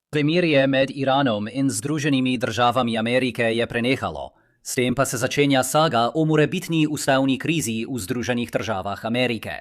Premirje med Iranom in Združenimi državami Amerike je prenehalo, s tem pa se začenja saga o morebitni ustavni krizi v Združenih državah Amerike.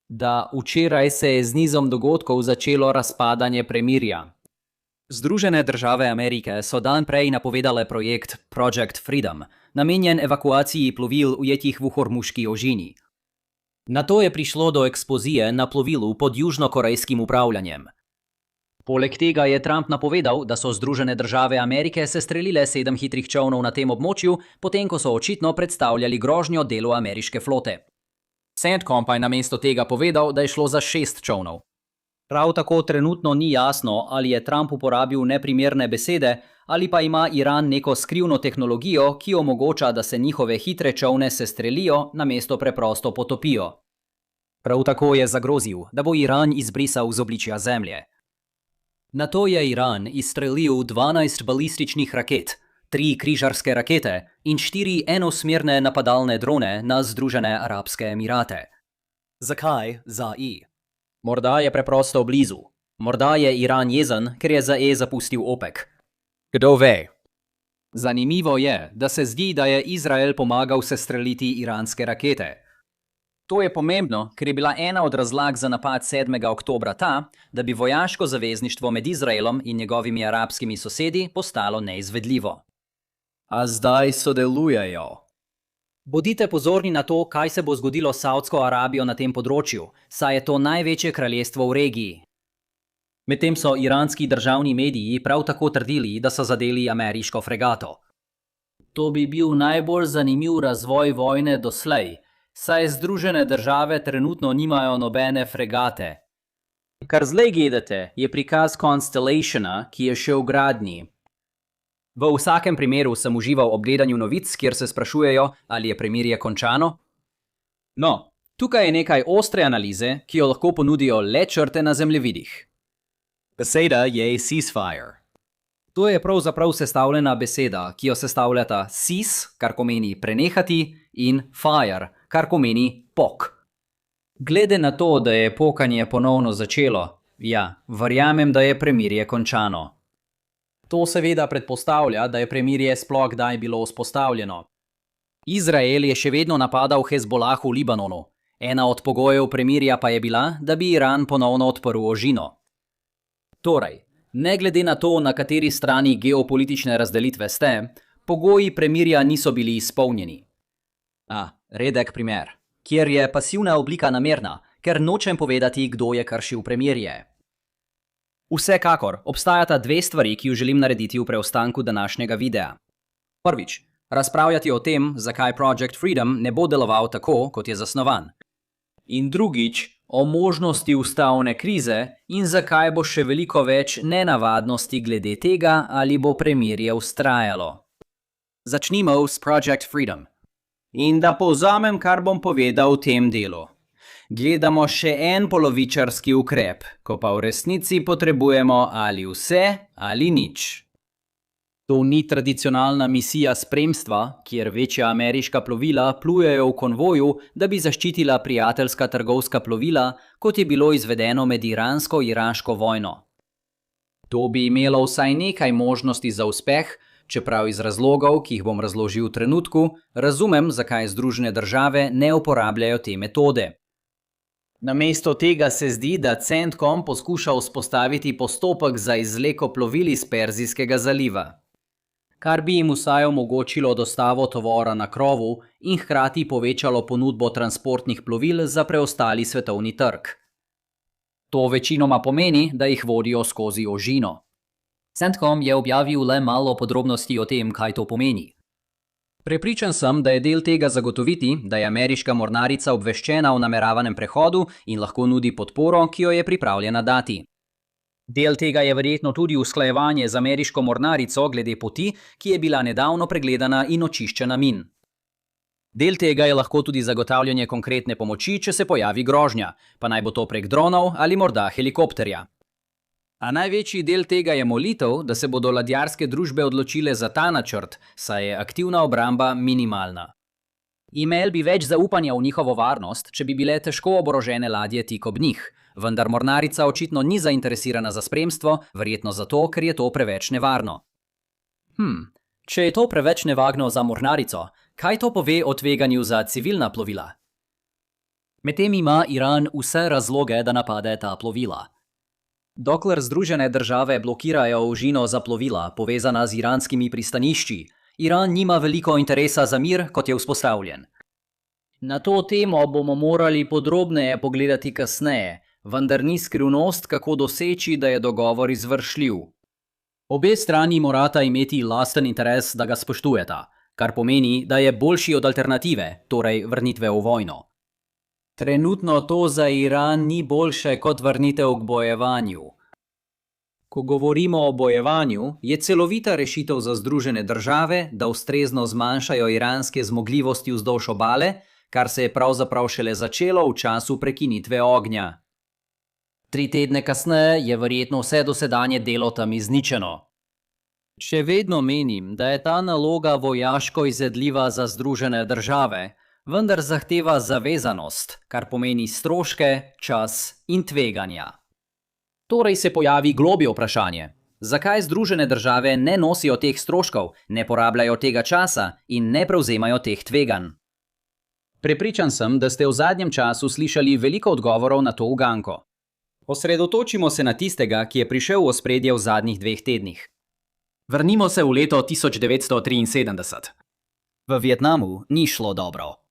Da včeraj se je z nizom dogodkov začelo razpadanje premirja. Združene države Amerike so dan prej napovedale projekt Project Freedom, namenjen evakuaciji plovil ujetih v Hormuški ožini. Nato je prišlo do eksplozije na plovilu pod južnokorejskim upravljanjem. Poleg tega je Trump napovedal, da so Združene države Amerike sestrelile 7 hitrih čolnov na tem območju, potem ko so očitno predstavljali grožnjo delu ameriške flote. CENTCOM pa je namesto tega povedal, da je šlo za 6 čolnov. Prav tako trenutno ni jasno, ali je Trump uporabil neprimerne besede, ali pa ima Iran neko skrivno tehnologijo, ki omogoča, da se njihove hitre čolne sestrelijo, namesto preprosto potopijo. Prav tako je zagrozil, da bo Iran izbrisal z obličja Zemlje. Nato je Iran izstrelil 12 balističnih raket, 3 križarske rakete in 4 enosmerne napadalne drone na Združene arabske emirate. Zakaj ZAI? Morda je preprosto blizu. Morda je Iran jezen, ker je ZAE zapustil OPEC. Kdo ve? Zanimivo je, da se zdi, da je Izrael pomagal sestreliti iranske rakete. To je pomembno, ker je bila ena od razlag za napad 7. oktobra ta, da bi vojaško zavezništvo med Izraelom in njegovimi arabskimi sosedi postalo neizvedljivo. A zdaj sodelujejo. Bodite pozorni na to, kaj se bo zgodilo s Saudsko Arabijo na tem področju, saj je to največje kraljestvo v regiji. Medtem so iranski državni mediji prav tako trdili, da so zadeli ameriško fregato. To bi bil najbolj zanimiv razvoj vojne doslej, saj Združene države trenutno nimajo nobene fregate. Kar zdaj gledate, je prikaz Constellationa, ki je še v gradnji. V vsakem primeru sem užival ob gledanju novic, kjer se sprašujejo, ali je premirje končano. No, tukaj je nekaj ostre analize, ki jo lahko ponudijo le črte na zemljevidih. Beseda je ceasefire. To je pravzaprav sestavljena beseda, ki jo sestavljata cease, kar pomeni prenehati, in fire, kar pomeni pok. Glede na to, da je pokanje ponovno začelo, verjamem, da je premirje končano. To seveda predpostavlja, da je premirje sploh kdaj bilo vzpostavljeno. Izrael je še vedno napadal Hezbolah v Libanonu. Ena od pogojev premirja pa je bila, da bi Iran ponovno odprl ožino. Torej, ne glede na to, na kateri strani geopolitične razdelitve ste, pogoji premirja niso bili izpolnjeni. Redek primer, kjer je pasivna oblika namerna, ker nočem povedati, kdo je kršil premirje. Vsekakor, obstajata 2 stvari, ki ju želim narediti v preostanku današnjega videa. Prvič, razpravljati o tem, zakaj Project Freedom ne bo deloval tako, kot je zasnovan. In drugič, o možnosti ustavne krize in zakaj bo še veliko več nenavadnosti glede tega, ali bo premirje vztrajalo. Začnimo s Project Freedom. In da povzamem, kar bom povedal v tem delu. Gledamo še en polovičarski ukrep, ko pa v resnici potrebujemo ali vse ali nič. To ni tradicionalna misija spremstva, kjer večja ameriška plovila plujejo v konvoju, da bi zaščitila prijateljska trgovska plovila, kot je bilo izvedeno med iransko-iraško vojno. To bi imelo vsaj nekaj možnosti za uspeh, čeprav iz razlogov, ki jih bom razložil v trenutku, razumem, zakaj Združene države ne uporabljajo te metode. Namesto tega se zdi, da CENTCOM poskuša vzpostaviti postopek za izleko plovil iz Perzijskega zaliva, kar bi jim vsaj omogočilo dostavo tovora na krovu in hkrati povečalo ponudbo transportnih plovil za preostali svetovni trg. To večinoma pomeni, da jih vodijo skozi ožino. CENTCOM je objavil le malo podrobnosti o tem, kaj to pomeni. Prepričan sem, da je del tega zagotoviti, da je ameriška mornarica obveščena o nameravanem prehodu in lahko nudi podporo, ki jo je pripravljena dati. Del tega je verjetno tudi usklajevanje z ameriško mornarico glede poti, ki je bila nedavno pregledana in očiščena min. Del tega je lahko tudi zagotavljanje konkretne pomoči, če se pojavi grožnja, pa naj bo to prek dronov ali morda helikopterja. A največji del tega je molitev, da se bodo ladjarske družbe odločile za ta načrt, saj je aktivna obramba minimalna. Imeli bi več zaupanja v njihovo varnost, če bi bile težko oborožene ladje tik ob njih, vendar mornarica očitno ni zainteresirana za spremstvo, verjetno zato, ker je to preveč nevarno. Če je to preveč nevarno za mornarico, kaj to pove o tveganju za civilna plovila? Medtem ima Iran vse razloge, da napade ta plovila. Dokler Združene države blokirajo ožino za plovila, povezana z iranskimi pristanišči, Iran nima veliko interesa za mir, kot je vzpostavljen. Na to temo bomo morali podrobneje pogledati kasneje, vendar ni skrivnost, kako doseči, da je dogovor izvršljiv. Obe strani morata imeti lasten interes, da ga spoštujeta, kar pomeni, da je boljši od alternative, torej vrnitve v vojno. Trenutno to za Iran ni boljše kot vrnitev k bojevanju. Ko govorimo o bojevanju, je celovita rešitev za Združene države, da ustrezno zmanjšajo iranske zmogljivosti vzdolž obale, kar se je pravzaprav šele začelo v času prekinitve ognja. 3 tedne kasneje je verjetno vse dosedanje delo tam izničeno. Še vedno menim, da je ta naloga vojaško izvedljiva za Združene države, vendar zahteva zavezanost, kar pomeni stroške, čas in tveganja. Torej se pojavi globje vprašanje. Zakaj Združene države ne nosijo teh stroškov, ne porabljajo tega časa in ne prevzemajo teh tveganj? Prepričan sem, da ste v zadnjem času slišali veliko odgovorov na to uganko. Osredotočimo se na tistega, ki je prišel v ospredje v zadnjih 2 tednih. Vrnimo se v leto 1973. V Vietnamu ni šlo dobro.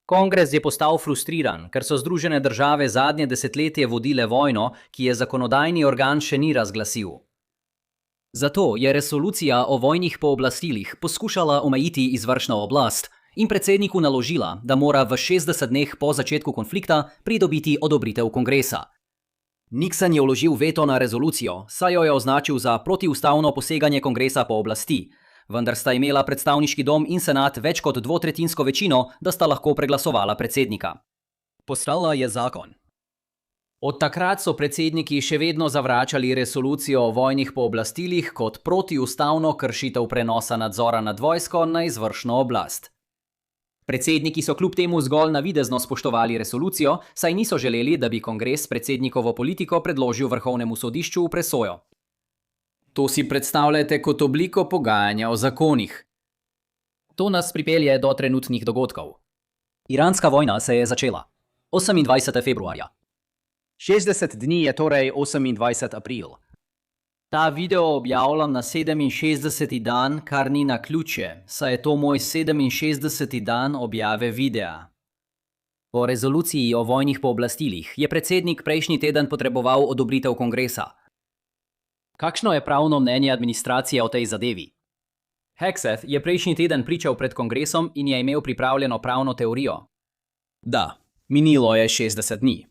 Kongres je postal frustriran, ker so Združene države zadnje desetletje vodile vojno, ki je zakonodajni organ še ni razglasil. Zato je resolucija o vojnih pooblastilih poskušala omejiti izvršno oblast in predsedniku naložila, da mora v 60 dneh po začetku konflikta pridobiti odobritev kongresa. Nixon je vložil veto na rezolucijo, saj jo je označil za protiustavno poseganje kongresa po oblasti, vendar sta imela predstavniški dom in senat več kot 2/3 večino, da sta lahko preglasovala predsednika. Postala je zakon. Od takrat so predsedniki še vedno zavračali resolucijo o vojnih pooblastilih kot protiustavno kršitev prenosa nadzora nad vojsko na izvršno oblast. Predsedniki so kljub temu zgolj navidezno spoštovali resolucijo, saj niso želeli, da bi kongres predsednikovo politiko predložil Vrhovnemu sodišču v presojo. To si predstavljate kot obliko pogajanja o zakonih. To nas pripelje do trenutnih dogodkov. Iranska vojna se je začela 28. februarja. 60 dni je torej 28. april. Ta video objavljam na 67. dan, kar ni naključje, saj je to moj 67. dan objave videa. Po rezoluciji o vojnih pooblastilih je predsednik prejšnji teden potreboval odobritev kongresa. Kakšno je pravno mnenje administracije o tej zadevi? Hegseth je prejšnji teden pričal pred kongresom in je imel pripravljeno pravno teorijo. Da, minilo je 60 dni.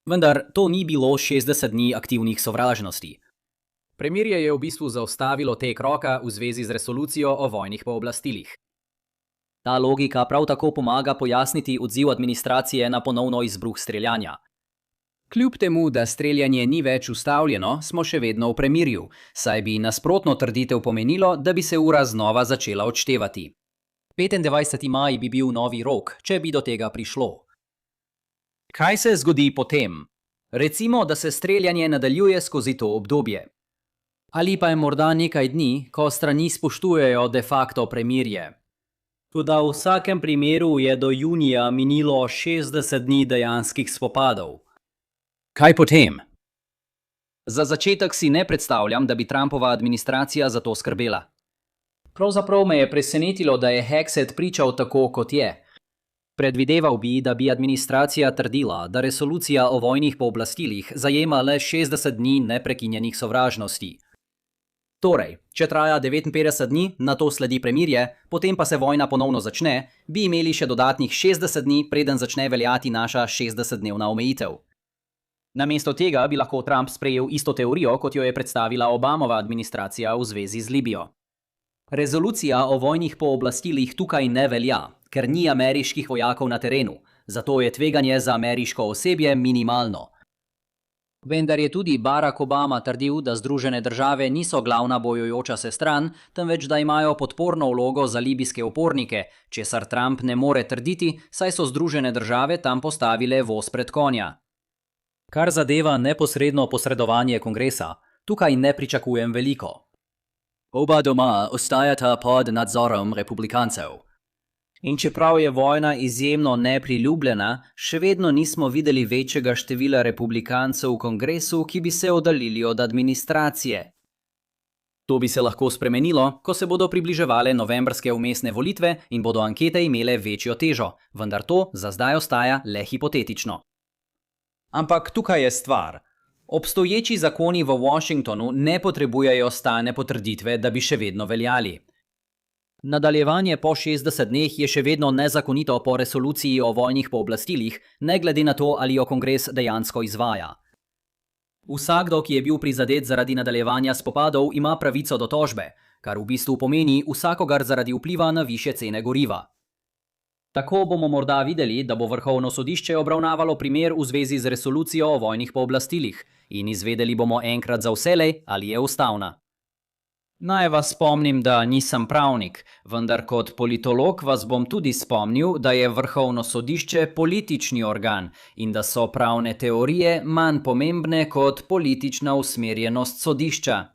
Vendar to ni bilo 60 dni aktivnih sovražnosti. Premirje je v bistvu zaustavilo tek roka v zvezi z resolucijo o vojnih pooblastilih. Ta logika prav tako pomaga pojasniti odziv administracije na ponovno izbruh streljanja. Kljub temu, da streljanje ni več ustavljeno, smo še vedno v premirju, saj bi nasprotno trditev pomenilo, da bi se ura znova začela odštevati. 25. maj bi bil novi rok, če bi do tega prišlo. Kaj se zgodi potem? Recimo, da se streljanje nadaljuje skozi to obdobje. Ali pa je morda nekaj dni, ko strani spoštujejo de facto premirje. Toda v vsakem primeru je do junija minilo 60 dni dejanskih spopadov. Kaj potem? Za začetek si ne predstavljam, da bi Trumpova administracija za to skrbela. Pravzaprav me je presenetilo, da je Hegseth pričal tako, kot je. Predvideval bi, da bi administracija trdila, da resolucija o vojnih pooblastilih zajema le 60 dni neprekinjenih sovražnosti. Torej, če traja 59 dni, nato sledi premirje, potem pa se vojna ponovno začne, bi imeli še dodatnih 60 dni, preden začne veljati naša 60-dnevna omejitev. Namesto tega bi lahko Trump sprejel isto teorijo, kot jo je predstavila Obamova administracija v zvezi z Libijo. Rezolucija o vojnih pooblastilih tukaj ne velja, ker ni ameriških vojakov na terenu, zato je tveganje za ameriško osebje minimalno. Vendar je tudi Barack Obama trdil, da Združene države niso glavna bojujoča se stran, temveč da imajo podporno vlogo za libijske upornike, česar Trump ne more trditi, saj so Združene države tam postavile voz pred konja. Kar zadeva neposredno posredovanje kongresa, tukaj ne pričakujem veliko. Oba doma ostajata pod nadzorom republikancev. In čeprav je vojna izjemno nepriljubljena, še vedno nismo videli večjega števila republikancev v kongresu, ki bi se oddaljili od administracije. To bi se lahko spremenilo, ko se bodo približevale novembrske vmesne volitve in bodo ankete imele večjo težo, vendar to za zdaj ostaja le hipotetično. Ampak tukaj je stvar. Obstoječi zakoni v Washingtonu ne potrebujejo stalne potrditve, da bi še vedno veljali. Nadaljevanje po 60 dneh je še vedno nezakonito po resoluciji o vojnih pooblastilih, ne glede na to, ali jo kongres dejansko izvaja. Vsakdo, ki je bil prizadet zaradi nadaljevanja spopadov, ima pravico do tožbe, kar v bistvu pomeni vsakogar zaradi vpliva na višje cene goriva. Tako bomo morda videli, da bo Vrhovno sodišče obravnavalo primer v zvezi z resolucijo o vojnih pooblastilih in izvedeli bomo enkrat za vselej, ali je ustavna. Naj vas spomnim, da nisem pravnik, vendar kot politolog vas bom tudi spomnil, da je Vrhovno sodišče politični organ in da so pravne teorije manj pomembne kot politična usmerjenost sodišča.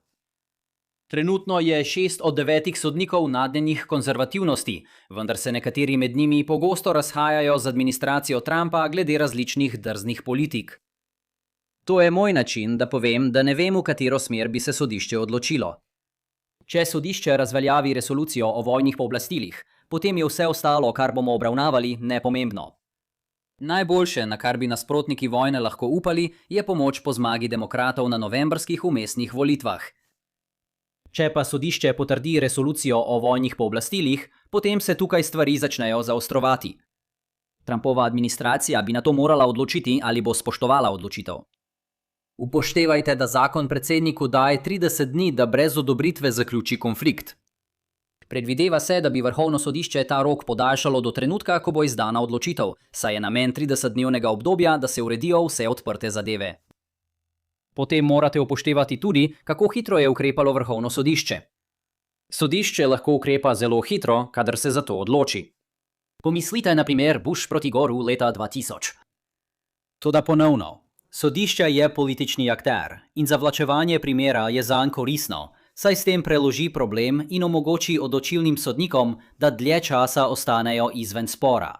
Trenutno je 6 od 9 sodnikov nagnjenih konzervativnosti, vendar se nekateri med njimi pogosto razhajajo z administracijo Trumpa glede različnih drznih politik. To je moj način, da povem, da ne vem, v katero smer bi se sodišče odločilo. Če sodišče razveljavi resolucijo o vojnih pooblastilih, potem je vse ostalo, kar bomo obravnavali, nepomembno. Najboljše, na kar bi nasprotniki vojne lahko upali, je pomoč po zmagi demokratov na novembrskih vmesnih volitvah. Če pa sodišče potrdi resolucijo o vojnih pooblastilih, potem se tukaj stvari začnejo zaostrovati. Trumpova administracija bi na to morala odločiti, ali bo spoštovala odločitev. Upoštevajte, da zakon predsedniku daje 30 dni, da brez odobritve zaključi konflikt. Predvideva se, da bi Vrhovno sodišče ta rok podaljšalo do trenutka, ko bo izdana odločitev, saj je namen 30-dnevnega obdobja, da se uredijo vse odprte zadeve. Potem morate upoštevati tudi, kako hitro je ukrepalo Vrhovno sodišče. Sodišče lahko ukrepa zelo hitro, kadar se za to odloči. Pomislite na primer Bush proti Goru leta 2000. Toda ponovno. Sodišče je politični akter in zavlačevanje primera je zanj koristno, saj s tem preloži problem in omogoči odločilnim sodnikom, da dlje časa ostanejo izven spora.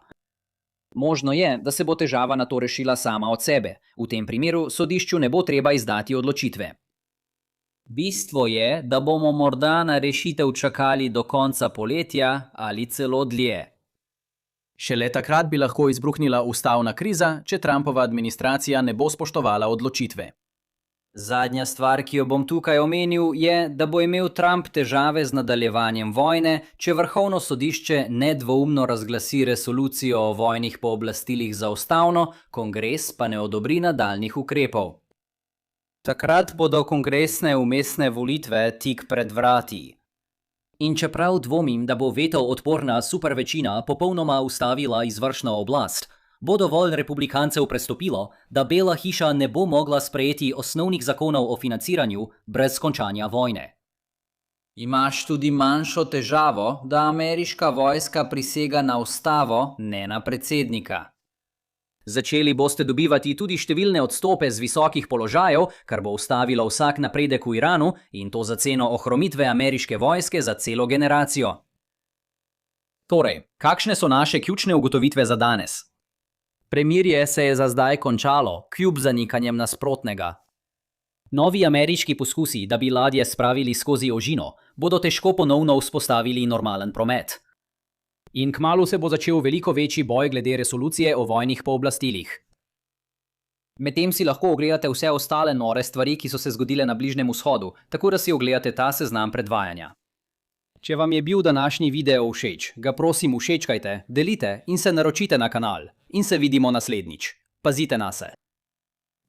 Možno je, da se bo težava na to rešila sama od sebe. V tem primeru sodišču ne bo treba izdati odločitve. Bistvo je, da bomo morda na rešitev čakali do konca poletja ali celo dlje. Šele takrat bi lahko izbruhnila ustavna kriza, če Trumpova administracija ne bo spoštovala odločitve. Zadnja stvar, ki jo bom tukaj omenil, je, da bo imel Trump težave z nadaljevanjem vojne, če Vrhovno sodišče nedvoumno razglasi resolucijo o vojnih pooblastilih za ustavno, kongres pa ne odobri nadaljnjih ukrepov. Takrat bodo kongresne vmesne volitve tik pred vrati. In čeprav dvomim, da bo veto odporna supervečina popolnoma ustavila izvršno oblast, bo dovolj republikancev prestopilo, da Bela hiša ne bo mogla sprejeti osnovnih zakonov o financiranju brez končanja vojne. Imaš tudi manjšo težavo, da ameriška vojska prisega na ustavo, ne na predsednika. Začeli boste dobivati tudi številne odstope z visokih položajev, kar bo ustavilo vsak napredek v Iranu in to za ceno ohromitve ameriške vojske za celo generacijo. Torej, kakšne so naše ključne ugotovitve za danes? Premirje se je za zdaj končalo, kljub zanikanjem nasprotnega. Novi ameriški poskusi, da bi ladje spravili skozi ožino, bodo težko ponovno vzpostavili normalen promet. In kmalu se bo začel veliko večji boj glede resolucije o vojnih pooblastilih. Medtem si lahko ogledate vse ostale nore stvari, ki so se zgodile na Bližnjem vzhodu, tako da si ogledate ta seznam predvajanja. Če vam je bil današnji video všeč, ga prosim všečkajte, delite in se naročite na kanal. In se vidimo naslednjič. Pazite nase.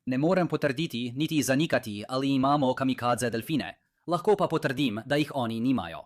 Ne morem potrditi niti zanikati, ali imamo kamikadze delfine. Lahko pa potrdim, da jih oni nimajo.